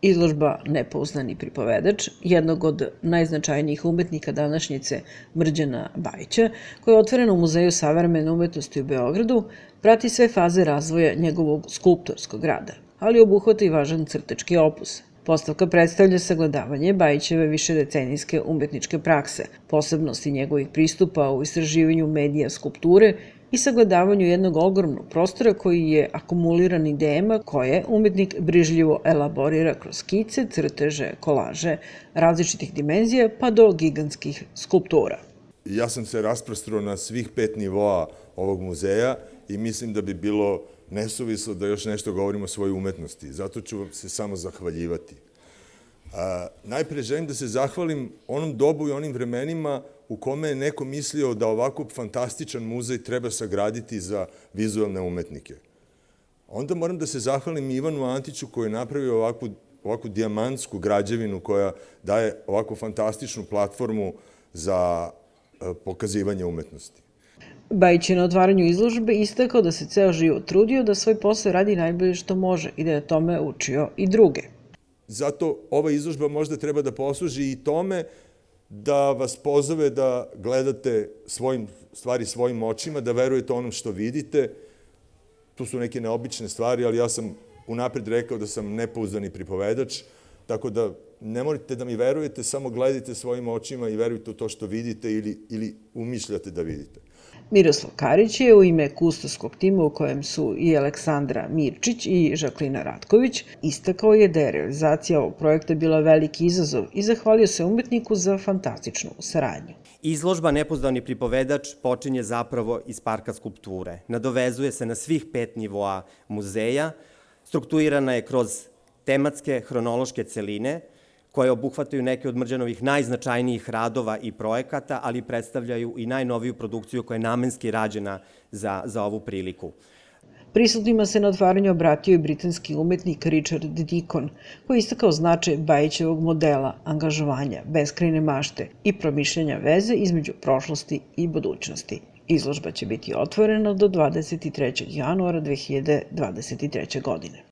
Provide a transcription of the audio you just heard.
Izložba Nepouzdani pripovedač, jednog od najznačajnijih umetnika današnjice Mrđana Bajića, koja je otvorena u Muzeju savremene umetnosti u Beogradu, prati sve faze razvoja njegovog skulptorskog rada, ali obuhvata i važan crtački opus. Postavka predstavlja sagledavanje Bajićeve višedecenijske umetničke prakse, posebnosti njegovih pristupa u istraživanju medija skulpture i sagledavanju jednog ogromnog prostora koji je akumuliran idejama koje umetnik brižljivo elaborira kroz skice, crteže, kolaže, različitih dimenzija pa do gigantskih skulptura. Ja sam se rasprostrao na svih 5 nivoa ovog muzeja i mislim da bi bilo nesuvislo da još nešto govorimo o svojoj umetnosti. Zato ću vam se samo zahvaljivati. Najpre želim da se zahvalim onom dobu i onim vremenima u kome je neko mislio da ovako fantastičan muzej treba sagraditi za vizualne umetnike. Onda moram da se zahvalim Ivanu Antiću koji je napravio ovakvu dijamantsku građevinu koja daje ovakvu fantastičnu platformu za pokazivanje umetnosti. Bajić je na otvaranju izložbe istakao da se ceo život trudio da svoj posao radi najbolje što može i da je tome učio i druge. Zato ova izložba možda treba da posluži i tome da vas pozove da gledate stvari svojim očima, da verujete onom što vidite. Tu su neke neobične stvari, ali ja sam unapred rekao da sam nepouzdani pripovedač, tako da ne morate da mi verujete, samo gledajte svojim očima i verujte u to što vidite ili umišljate da vidite. Miroslav Karić je u ime kustovskog tima u kojem su i Aleksandra Mirčić i Žaklina Ratković istakao je da je realizacija ovog projekta bila veliki izazov i zahvalio se umetniku za fantastičnu saradnju. Izložba Nepouzdani pripovedač počinje zapravo iz parka skulpture. Nadovezuje se na svih 5 nivoa muzeja, strukturirana je kroz tematske hronološke celine, koje obuhvataju neke od Mrđanovih najznačajnijih radova i projekata, ali predstavljaju i najnoviju produkciju koja je namenski rađena za ovu priliku. Prisutnima se na otvaranju obratio i britanski umetnik Richard Deacon, koji je istakao značaj Bajićevog modela, angažovanja, beskrajne mašte i promišljanja veze između prošlosti i budućnosti. Izložba će biti otvorena do 23. januara 2023. godine.